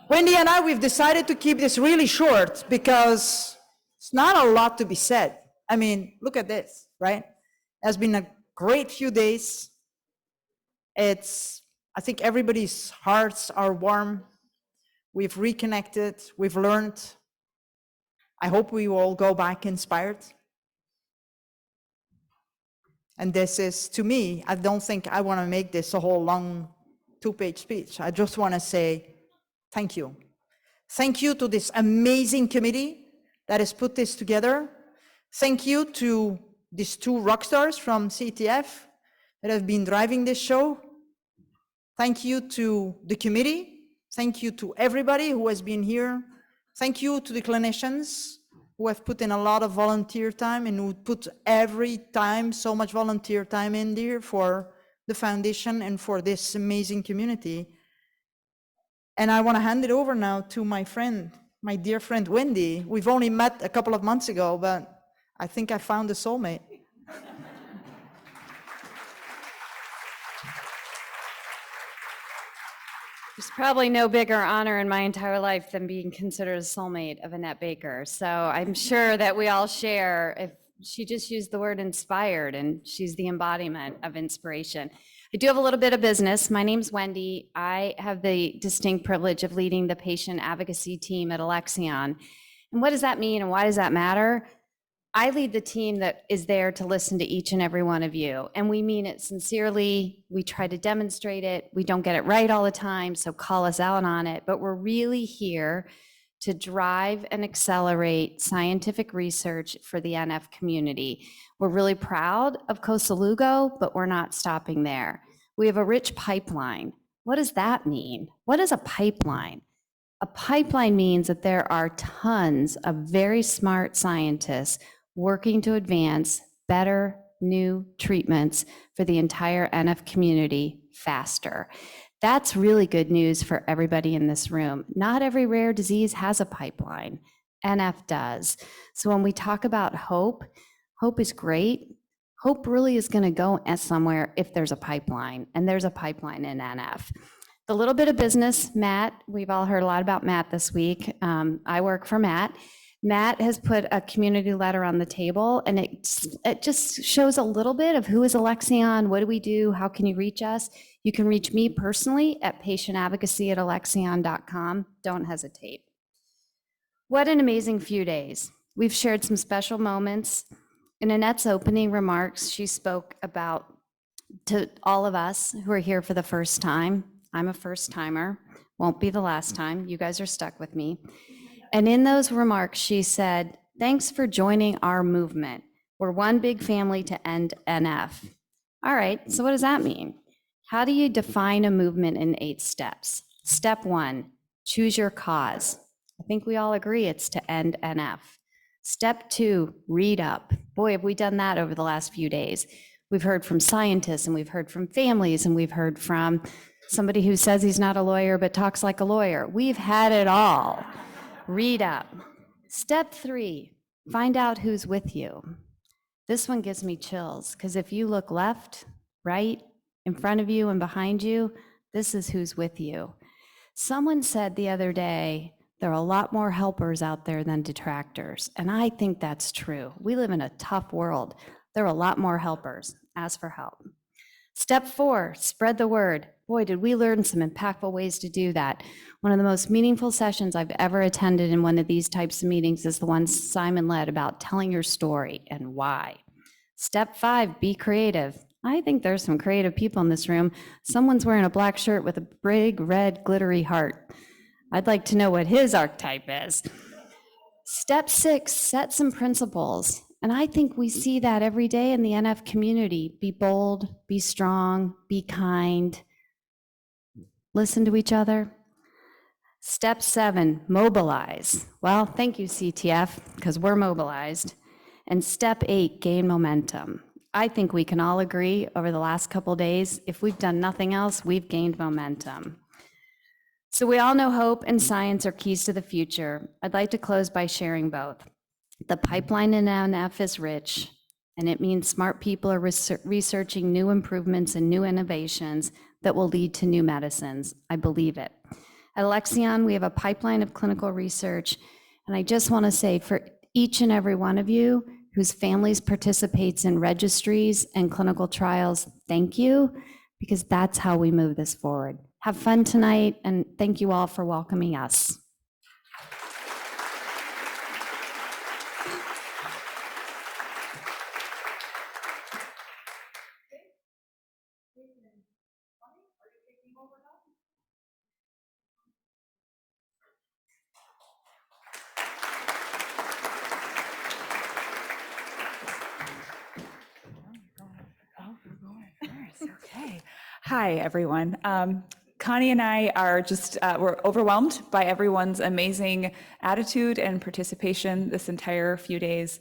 Wendy and I, we've decided to keep this really short because it's not a lot to be said. I mean, look at this, right? It's been a great few days. I think everybody's hearts are warm. We've reconnected, we've learned. I hope we will all go back inspired. And this is, to me, I don't think I want to make this a whole long 2-page speech. I just want to say thank you. Thank you to this amazing committee that has put this together. Thank you to these 2 rock stars from CTF that have been driving this show. Thank you to the committee. Thank you to everybody who has been here. Thank you to the clinicians who have put in a lot of volunteer time and who put every time so much volunteer time in there for the foundation and for this amazing community. And I want to hand it over now to my friend, my dear friend, Wendy. We've only met a couple of months ago, but I think I found a soulmate. There's probably no bigger honor in my entire life than being considered a soulmate of Annette Bakker. So I'm sure that we all share, if she just used the word inspired, and she's the embodiment of inspiration. I do have a little bit of business. My name's Wendy. I have the distinct privilege of leading the patient advocacy team at Alexion. And what does that mean and why does that matter? I lead the team that is there to listen to each and every one of you. And we mean it sincerely. We try to demonstrate it. We don't get it right all the time, so call us out on it. But we're really here to drive and accelerate scientific research for the NF community. We're really proud of Costa Lugo, but we're not stopping there. We have a rich pipeline. What does that mean? What is a pipeline? A pipeline means that there are tons of very smart scientists working to advance better new treatments for the entire NF community faster. That's really good news for everybody in this room. Not every rare disease has a pipeline. NF does. So when we talk about hope, hope is great. Hope really is going to go somewhere if there's a pipeline, and there's a pipeline in NF. The little bit of business, Matt, we've all heard a lot about Matt this week. I work for Matt. Matt has put a community letter on the table, and it just shows a little bit of who is Alexion, what do we do, how can you reach us? You can reach me personally at patientadvocacy@alexion.com. Don't hesitate. What an amazing few days. We've shared some special moments. In Annette's opening remarks, she spoke about to all of us who are here for the first time. I'm a first timer, won't be the last time. You guys are stuck with me. And in those remarks, she said, thanks for joining our movement. We're one big family to end NF. All right, so what does that mean? How do you define a movement in 8 steps? Step 1, choose your cause. I think we all agree it's to end NF. Step 2, read up. Boy, have we done that over the last few days. We've heard from scientists, and we've heard from families, and we've heard from somebody who says he's not a lawyer but talks like a lawyer. We've had it all. Read up. Step 3, find out who's with you. This one gives me chills, because if you look left, right, in front of you and behind you, this is who's with you. Someone said the other day, there are a lot more helpers out there than detractors, and I think that's true. We live in a tough world. There are a lot more helpers. Ask for help. Step 4, spread the word. Boy, did we learn some impactful ways to do that. One of the most meaningful sessions I've ever attended in one of these types of meetings is the one Simon led about telling your story and why. Step 5, be creative. I think there's some creative people in this room. Someone's wearing a black shirt with a big red glittery heart. I'd like to know what his archetype is. Step 6, set some principles. And I think we see that every day in the NF community. Be bold, be strong, be kind. Listen to each other. Step 7, mobilize. Well, thank you, CTF, because we're mobilized. And step 8, gain momentum. I think we can all agree over the last couple days, if we've done nothing else, we've gained momentum. So we all know hope and science are keys to the future. I'd like to close by sharing both. The pipeline in NF is rich, and it means smart people are researching new improvements and new innovations that will lead to new medicines. I believe it. At Alexion, we have a pipeline of clinical research. And I just want to say for each and every one of you whose families participates in registries and clinical trials, thank you, because that's how we move this forward. Have fun tonight, and thank you all for welcoming us. Okay. Hi, everyone. Connie and I are just, we're overwhelmed by everyone's amazing attitude and participation this entire few days,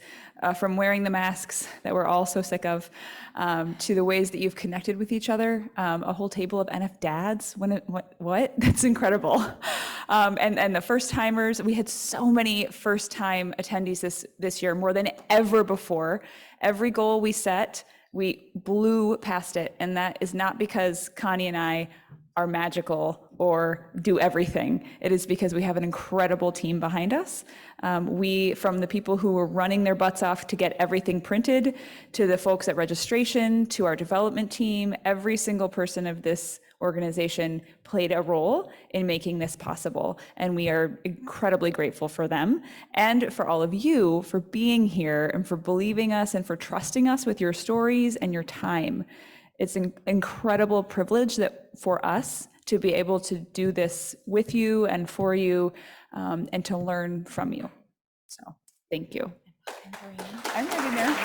from wearing the masks that we're all so sick of, to the ways that you've connected with each other. A whole table of NF dads, what? That's incredible. And the first timers, we had so many first time attendees this year, more than ever before. Every goal we set, we blew past it, and that is not because Connie and I are magical or do everything. It is because we have an incredible team behind us. From the people who were running their butts off to get everything printed, to the folks at registration, to our development team, every single person of this organization played a role in making this possible. And we are incredibly grateful for them and for all of you for being here and for believing us and for trusting us with your stories and your time. It's an incredible privilege that for us to be able to do this with you and for you, and to learn from you. So thank you. I'm ready there.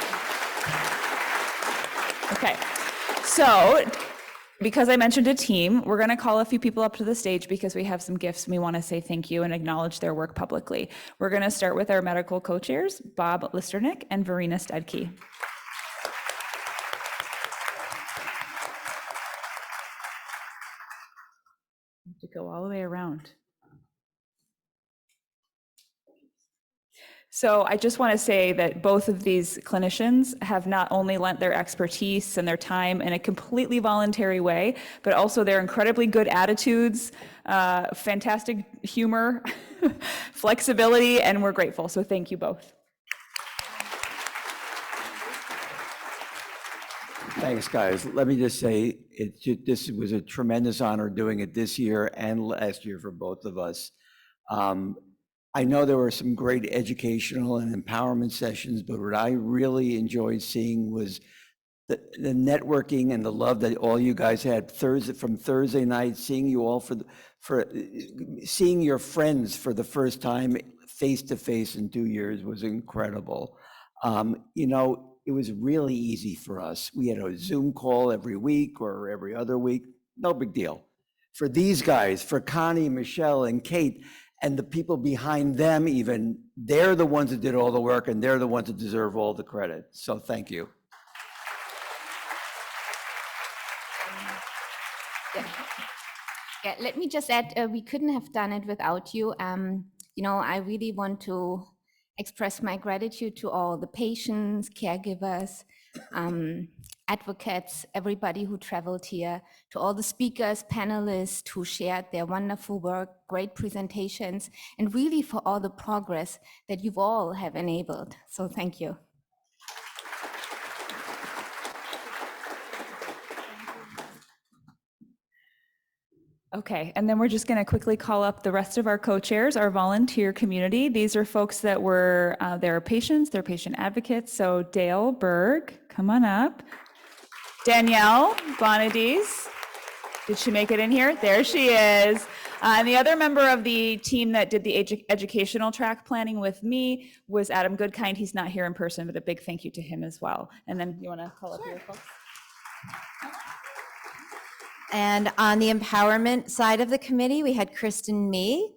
Okay, so because I mentioned a team, we're going to call a few people up to the stage because we have some gifts and we want to say thank you and acknowledge their work publicly. We're going to start with our medical co-chairs, Bob Listernick and Verena Stedke. To go all the way around. So I just want to say that both of these clinicians have not only lent their expertise and their time in a completely voluntary way, but also their incredibly good attitudes, fantastic humor, flexibility, and we're grateful. So thank you both. Thanks, guys. Let me just say, this was a tremendous honor doing it this year and last year for both of us. I know there were some great educational and empowerment sessions, but what I really enjoyed seeing was the networking and the love that all you guys had from Thursday night, seeing you all seeing your friends for the first time face to face in 2 years was incredible. You know, it was really easy for us. We had a Zoom call every week or every other week, no big deal. For these guys, for Connie, Michelle, and Kate, and the people behind them even, they're the ones that did all the work and they're the ones that deserve all the credit. So thank you. Yeah, let me just add, we couldn't have done it without you. You know, I really want to express my gratitude to all the patients, caregivers, advocates, everybody who traveled here, to all the speakers, panelists who shared their wonderful work, great presentations, and really for all the progress that you've all have enabled. So thank you. Okay, and then we're just going to quickly call up the rest of our co-chairs, our volunteer community. These are folks that were, they're patients, they're patient advocates. So Dale Berg, come on up. Danielle Bonadise, did she make it in here? There she is. And the other member of the team that did the educational track planning with me was Adam Goodkind. He's not here in person, but a big thank you to him as well. And then you want to call up your folks? And on the empowerment side of the committee, we had Kristen Meek,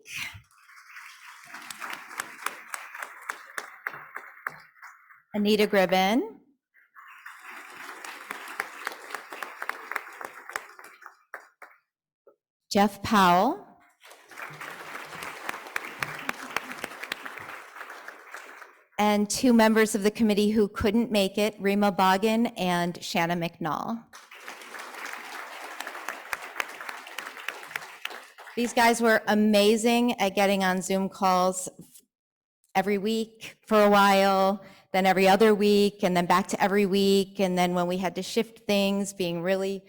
Anita Gribben, Jeff Powell, and two members of the committee who couldn't make it, Rima Boggin and Shanna McNall. These guys were amazing at getting on Zoom calls every week for a while, then every other week, and then back to every week. And then when we had to shift things, being really,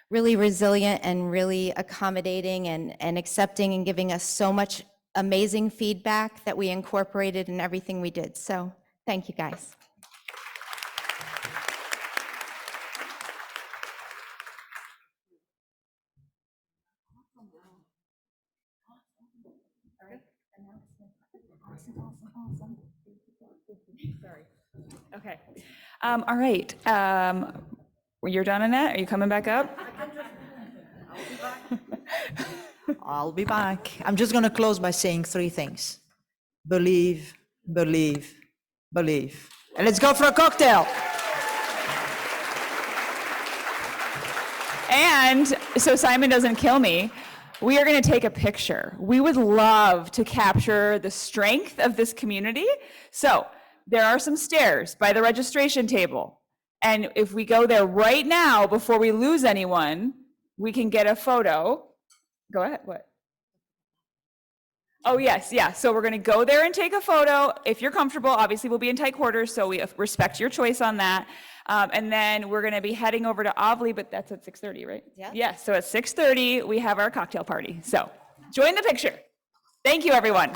really resilient and really accommodating and accepting and giving us so much amazing feedback that we incorporated in everything we did. So thank you, guys. Okay. All right. You're done, Annette? Are you coming back up? I'll be back. I'm just going to close by saying 3 things. Believe, believe, believe. And let's go for a cocktail. And so Simon doesn't kill me, we are going to take a picture. We would love to capture the strength of this community. So there are some stairs by the registration table. And if we go there right now, before we lose anyone, we can get a photo. Go ahead, what? Oh, yes, yeah. So we're going to go there and take a photo. If you're comfortable, obviously we'll be in tight quarters, so we respect your choice on that. And then we're going to be heading over to Ovley, but that's at 6:30, right? Yeah. Yes, so at 6:30, we have our cocktail party. So join the picture. Thank you, everyone.